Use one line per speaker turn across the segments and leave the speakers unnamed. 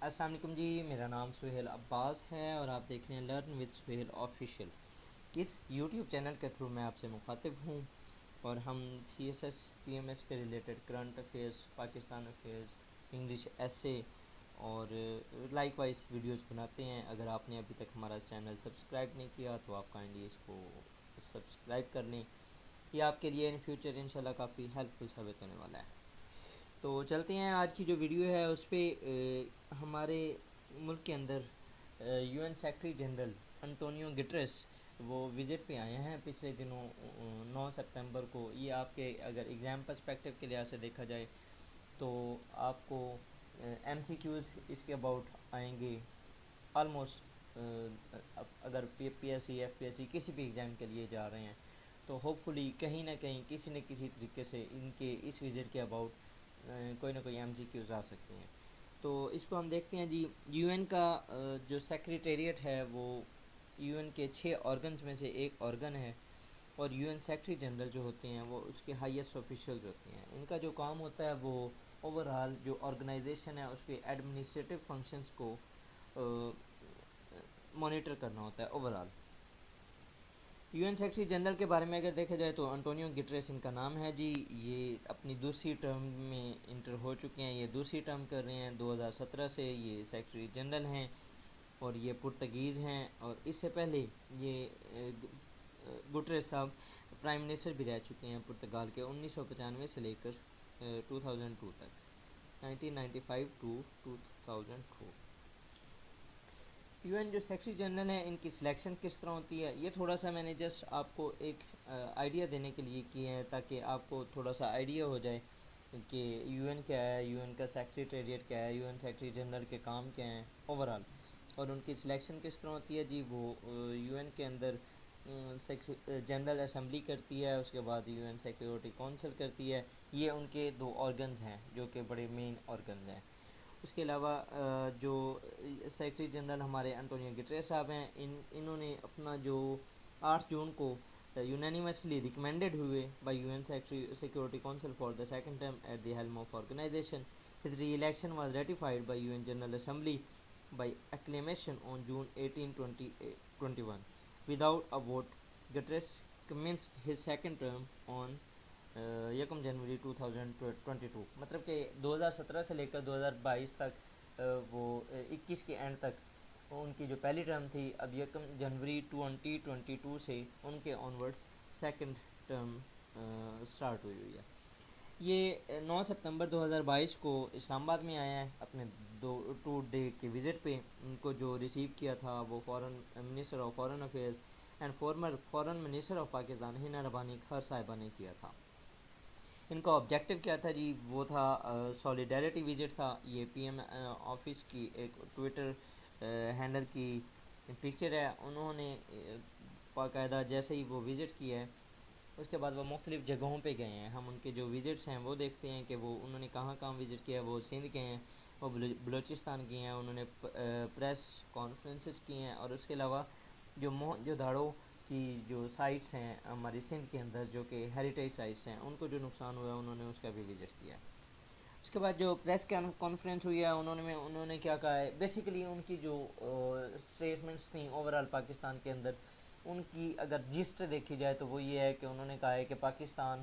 السلام علیکم جی، میرا نام سہیل عباس ہے اور آپ دیکھ رہے ہیں لرن وتھ سہیل آفیشیل۔ اس یوٹیوب چینل کے تھرو میں آپ سے مخاطب ہوں اور ہم C S S P M S کے related current affairs, Pakistan affairs, English essay اور لائک وائز ویڈیوز بناتے ہیں۔ اگر آپ نے ابھی تک ہمارا چینل سبسکرائب نہیں کیا تو آپ کائنڈلی اس کو سبسکرائب کر لیں، یہ آپ کے لیے ان فیوچر انشاءاللہ کافی ہیلپ فل ثابت ہونے والا ہے۔ تو چلتے ہیں، آج کی جو ویڈیو ہے اس پہ ہمارے ملک کے اندر U N secretary general Antonio Guterres وہ وزٹ پہ آئے ہیں پچھلے دنوں 9 سپتمبر کو۔ یہ آپ کے اگر ایگزام پرسپیکٹو کے لحاظ سے دیکھا جائے تو آپ کو ایم سی کیوز اس کے اباؤٹ آئیں گے آلموسٹ۔ اگر P S C, F P S C کسی بھی ایگزام کے لیے جا رہے ہیں تو ہوپ فلی کہیں نہ کہیں کسی نہ کسی طریقے سے ان کے اس وزٹ کے اباؤٹ کوئی نہ کوئی ایم سی کیوز آ سکتے ہیں۔ تو اس کو ہم دیکھتے ہیں جی۔ یو این کا جو سیکریٹریٹ ہے وہ یو این کے 6 آرگنز میں سے ایک آرگن ہے، اور یو این سیکرٹری جنرل جو ہوتے ہیں وہ اس کے ہائیسٹ آفیشیلز ہوتے ہیں۔ ان کا جو کام ہوتا ہے وہ اوور آل جو آرگنائزیشن ہے اس کے ایڈمنسٹریٹو فنکشنز کو مانیٹر کرنا ہوتا ہے overall. U N secretary general کے بارے میں اگر دیکھا جائے تو انٹونیو گٹریس ان کا نام ہے جی۔ یہ اپنی دوسری ٹرم میں انٹر ہو چکے ہیں، یہ دوسری ٹرم کر رہے ہیں۔ 2017 سے یہ سیکرٹری جنرل ہیں اور یہ پرتگیز ہیں، اور اس سے پہلے یہ گٹریس صاحب پرائم منسٹر بھی رہ چکے ہیں پرتگال کے 1995 سے لے کر 2002 تک، 1995 ٹو 2002۔ یو این جو سیکرٹری جنرل ہیں ان کی سلیکشن کس طرح ہوتی ہے، یہ تھوڑا سا میں نے جسٹ آپ کو ایک آئیڈیا دینے کے لیے کیے ہیں تاکہ آپ کو تھوڑا سا آئیڈیا ہو جائے کہ یو این کیا ہے، یو این کا سیکریٹریٹ کیا ہے، یو این سیکرٹری جنرل کے کام کیا ہیں اوور آل، اور ان کی سلیکشن کس طرح ہوتی ہے جی۔ وہ یو این کے اندر جنرل اسمبلی کرتی ہے، اس کے بعد یو این سیکیورٹی کونسل کرتی ہے۔ یہ ان کے 2 آرگنز ہیں جو کہ بڑے مین آرگنز ہیں۔ اس کے علاوہ جو سیکرٹری جنرل ہمارے انٹونیو گٹریس صاحب ہیں، انہوں نے اپنا جو 8 جون کو یونینیمسلی ریکمینڈڈ ہوئے by U N security council for the second term at the helm of organization, his re-election was ratified by U N general assembly by acclamation on June 18, 2021 without a vote. Guterres commenced his second term on 1 جنوری 2022۔ مطلب کہ 2017 سے لے کر 2022 تک، وہ 21 کے and تک ان کی جو پہلی ٹرم تھی، اب 1 جنوری 2022 سے ان کے آنورڈ سیکنڈ ٹرم سٹارٹ ہوئی ہے۔ یہ 9 سپتمبر 2022 کو اسلام آباد میں آئے ہیں اپنے 2 ڈے کے وزٹ پہ۔ ان کو جو ریسیو کیا تھا وہ foreign minister of foreign affairs and former foreign minister of Pakistan Hina Rabbani خر صاحبہ نے کیا تھا۔ ان کا آبجیکٹیو کیا تھا جی، وہ تھا سولیڈیرٹی وزٹ تھا۔ یہ پی ایم آفس کی ایک ٹویٹر ہینڈل کی پکچر ہے، انہوں نے باقاعدہ جیسے ہی وہ وزٹ کیا ہے اس کے بعد وہ مختلف جگہوں پہ گئے ہیں۔ ہم ان کے جو وزٹس ہیں وہ دیکھتے ہیں کہ وہ انہوں نے کہاں کہاں وزٹ کیا ہے۔ وہ سندھ گئے ہیں، وہ بلوچستان گئے ہیں، انہوں نے پریس کانفرنسز کی ہیں، اور اس کے علاوہ جو جو دھاڑوں کی جو سائٹس ہیں ہماری سندھ کے اندر جو کہ ہیریٹیج سائٹس ہیں ان کو جو نقصان ہوا ہے انہوں نے اس کا بھی وزٹ کیا ہے۔ اس کے بعد جو پریس کانفرنس ہوئی ہے انہوں نے کیا کہا ہے، بیسیکلی ان کی جو اسٹیٹمنٹس تھیں اوور آل پاکستان کے اندر، ان کی اگر جسٹ دیکھی جائے تو وہ یہ ہے کہ انہوں نے کہا ہے کہ پاکستان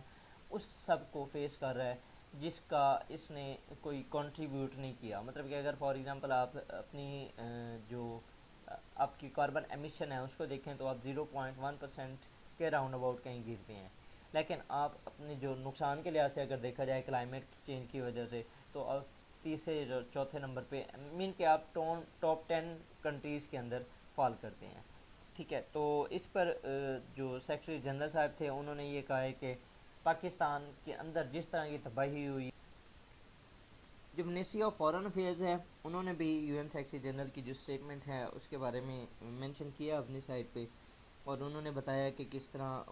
اس سب کو فیس کر رہا ہے جس کا اس نے کوئی کنٹریبیوٹ نہیں کیا۔ مطلب کہ اگر فار ایگزامپل آپ اپنی جو آپ کی کاربن ایمیشن ہے اس کو دیکھیں تو آپ 0.1% کے راؤنڈ اباؤٹ کہیں گرتے ہیں، لیکن آپ اپنے جو نقصان کے لحاظ سے اگر دیکھا جائے کلائمیٹ چینج کی وجہ سے تو آپ تیسرے چوتھے نمبر پہ مین کہ آپ ٹاپ 10 کنٹریز کے اندر فال کرتے ہیں۔ ٹھیک ہے، تو اس پر جو سیکرٹری جنرل صاحب تھے انہوں نے یہ کہا ہے کہ پاکستان کے اندر جس طرح کی تباہی ہوئی، جو منسٹری آف فارن افیئرز ہے انہوں نے بھی یو این سیکرٹری جنرل کی جو اسٹیٹمنٹ ہے اس کے بارے میں مینشن کیا اپنی سائٹ پہ، اور انہوں نے بتایا کہ کس طرح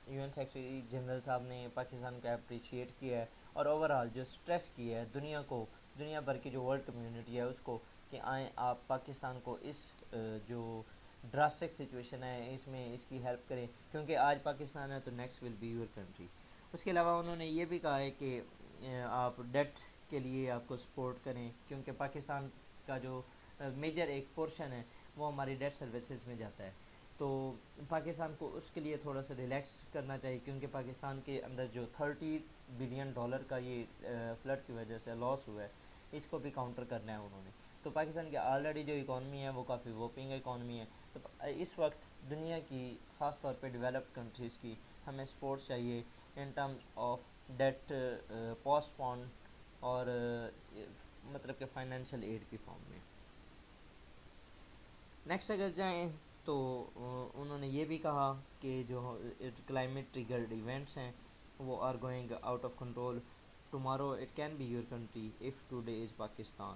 یو این سیکرٹری جنرل صاحب نے پاکستان کو اپریشیٹ کیا ہے، اور اوور آل جو اسٹریس کیا ہے دنیا بھر کی جو ورلڈ کمیونٹی ہے اس کو، کہ آئیں آپ پاکستان کو اس جو ڈراسٹک سچویشن ہے اس میں اس کی ہیلپ کریں، کیونکہ آج پاکستان ہے تو next will be your country. اس کے علاوہ انہوں نے یہ بھی کہا ہے کہ آپ ڈیٹ کے لیے آپ کو سپورٹ کریں، کیونکہ پاکستان کا جو میجر ایک پورشن ہے وہ ہماری ڈیٹ سروسز میں جاتا ہے. تو پاکستان کو اس کے لیے تھوڑا سا ریلیکس کرنا چاہیے, کیونکہ پاکستان کے اندر جو $30 بلین کا یہ فلڈ کی وجہ سے لاس ہوا ہے, اس کو بھی کاؤنٹر کرنا ہے انہوں نے. تو پاکستان کی آلریڈی جو اکانومی ہے وہ کافی ووپنگ اکانومی ہے. تو اس وقت دنیا کی خاص طور پہ ڈیولپڈ کنٹریز کی ہمیں سپورٹ چاہیے in terms of debt postpone اور مطلب کہ فائنینشیل ایڈ کی فارم میں. نیکسٹ اگر جائیں تو انہوں نے یہ بھی کہا کہ جو کلائمیٹ ٹریگرڈ ایونٹس ہیں وہ are going out of control. Tomorrow it can be your country if today is Pakistan.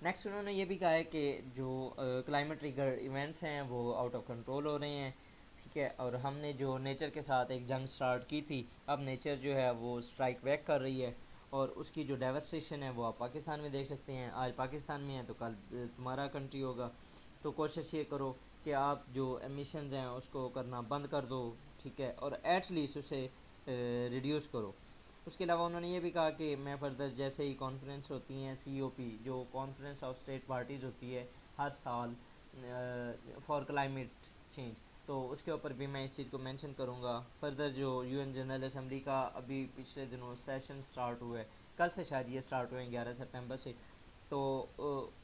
Next انہوں نے یہ بھی کہا ہے کہ جو کلائمیٹ ٹریگر ایونٹس ہیں وہ آؤٹ آف کنٹرول ہو رہے ہیں, ٹھیک ہے, اور ہم نے جو نیچر کے ساتھ ایک جنگ سٹارٹ کی تھی, اب نیچر جو ہے وہ سٹرائک بیک کر رہی ہے, اور اس کی جو ڈیوسٹیشن ہے وہ آپ پاکستان میں دیکھ سکتے ہیں. آج پاکستان میں ہے تو کل تمہارا کنٹری ہوگا. تو کوشش یہ کرو کہ آپ جو ایمیشنز ہیں اس کو کرنا بند کر دو, ٹھیک ہے, اور ایٹ لیسٹ اسے ریڈیوس کرو. اس کے علاوہ انہوں نے یہ بھی کہا کہ میں فردر جیسے ہی کانفرنس ہوتی ہیں COP جو کانفرنس آف اسٹیٹ پارٹیز ہوتی ہے ہر سال فار کلائمیٹ چینج, تو اس کے اوپر بھی میں اس چیز کو مینشن کروں گا. فردر جو UN جنرل اسمبلی کا ابھی پچھلے دنوں سیشن سٹارٹ ہوا ہے, کل سے شاید یہ سٹارٹ ہوئے ہیں 11 سپٹمبر سے, تو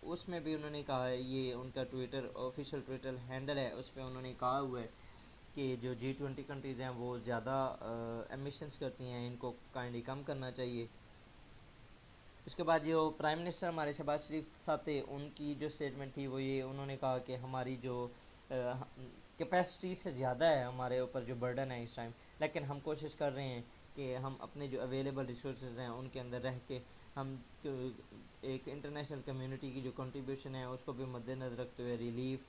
اس میں بھی انہوں نے کہا ہے, یہ ان کا ٹویٹر آفیشیل ٹویٹر ہینڈل ہے, اس پہ انہوں نے کہا ہوا ہے کہ جو G20 کنٹریز ہیں وہ زیادہ ایمیشنز کرتی ہیں, ان کو کائنڈلی کم کرنا چاہیے. اس کے بعد جو پرائم منسٹر ہمارے شہباز شریف صاحب تھے, ان کی جو اسٹیٹمنٹ تھی وہ یہ انہوں نے کہا کہ ہماری جو کیپیسٹی سے زیادہ ہے ہمارے اوپر جو برڈن ہے اس ٹائم, لیکن ہم کوشش کر رہے ہیں کہ ہم اپنے جو اویلیبل ریسورسز ہیں ان کے اندر رہ کے ہم ایک انٹرنیشنل کمیونٹی کی جو کنٹریبیوشن ہے اس کو بھی مد نظر رکھتے ہوئے ریلیف,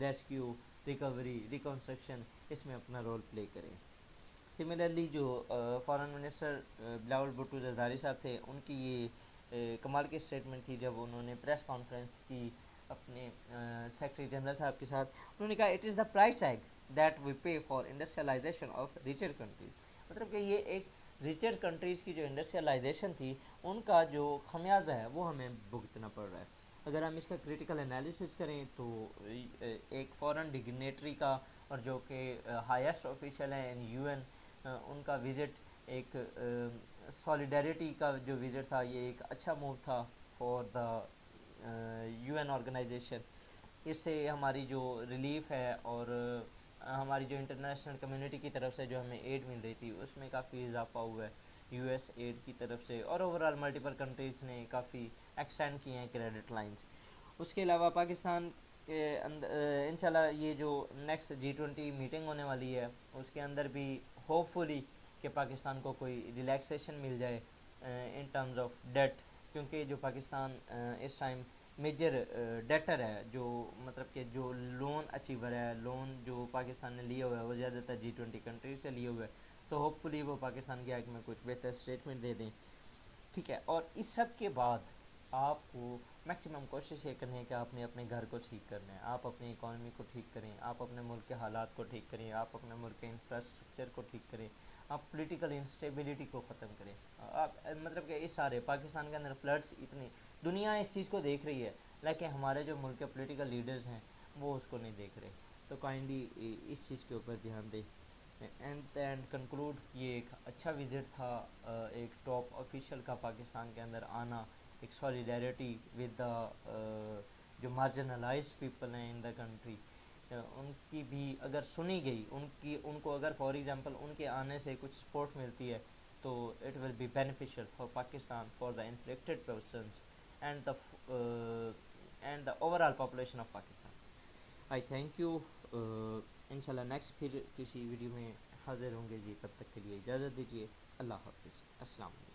ریسکیو, ریکوری, ریکنسٹرکشن اس میں اپنا رول پلے کریں. سملرلی جو فارن منسٹر بلاول بھٹو زرداری صاحب تھے, ان کی یہ کمال کی اسٹیٹمنٹ تھی جب انہوں نے پریس کانفرنس کی اپنے سیکرٹری جنرل صاحب کے ساتھ. انہوں نے کہا it is the price tag that we pay for industrialization of richer countries. مطلب کہ یہ ایک ریچر کنٹریز کی جو انڈسٹریلائزیشن تھی ان کا جو خمیازہ ہے وہ ہمیں بھگتنا پڑ رہا ہے. اگر ہم اس کا کریٹیکل انالیسس کریں تو ایک فورن ڈگنیٹری کا اور جو کہ ہائیسٹ آفیشیل ہیں ان UN, ان کا وزٹ ایک سالیڈیرٹی کا جو وزٹ تھا, یہ ایک اچھا موو تھا فار دا UN آرگنائزیشن. اس سے ہماری جو ریلیف ہے اور ہماری جو انٹرنیشنل کمیونٹی کی طرف سے جو ہمیں ایڈ مل رہی تھی اس میں کافی اضافہ ہوا ہے US ایڈ کی طرف سے, اور اوورال ملٹیپل کنٹریز نے کافی ایکسٹینڈ کیے ہیں کریڈٹ لائنس. اس کے علاوہ پاکستان کے اندر انشاءاللہ یہ جو نیکسٹ G20 میٹنگ ہونے والی ہے اس کے اندر بھی ہوپ فلی کہ پاکستان کو کوئی ریلیکسیشن مل جائے ان ٹرمز آف ڈیٹ, کیونکہ جو پاکستان اس ٹائم میجر ڈیٹر ہے, جو مطلب کہ جو لون اچیور ہے, لون جو پاکستان نے لیا ہوا ہے وہ زیادہ تر G20 کنٹریز سے لیے ہوئے ہے, تو ہوپ فلی وہ پاکستان کے حق میں کچھ بہتر اسٹیٹمنٹ دے دیں, ٹھیک ہے. اور اس سب کے بعد آپ کو میکسیمم کوشش یہ کرنی ہے کہ آپ نے اپنے گھر کو ٹھیک کرنا ہے, آپ اپنی اکانومی کو ٹھیک کریں, آپ اپنے ملک کے حالات کو ٹھیک کریں, آپ اپنے ملک کے انفراسٹرکچر کو ٹھیک کریں, آپ پولیٹیکل انسٹیبلٹی کو ختم کریں. آپ مطلب کہ اس سارے پاکستان کے اندر فلڈس اتنی دنیا اس چیز کو دیکھ رہی ہے لیکن ہمارے جو ملک کے پولیٹیکل لیڈرز ہیں وہ اس کو نہیں دیکھ رہے, تو کائنڈلی اس چیز کے اوپر دھیان دیں. اینڈ کنکلوڈ یہ ایک اچھا وزٹ تھا, ایک ٹاپ آفیشیل کا پاکستان کے اندر آنا, ایک سالیڈیرٹی ود دا جو مارجنلائزڈ پیپل ہیں ان دا کنٹری, ان کی بھی اگر سنی گئی, ان کو اگر فار ایگزامپل ان کے آنے سے کچھ سپورٹ ملتی ہے تو it will be beneficial for Pakistan, for the inflicted persons and the overall population of Pakistan. I thank you. انشاءاللہ نیکسٹ پھر کسی ویڈیو میں حاضر ہوں گے جی, تب تک کے لیے اجازت دیجیے. اللہ حافظ. السلام علیکم.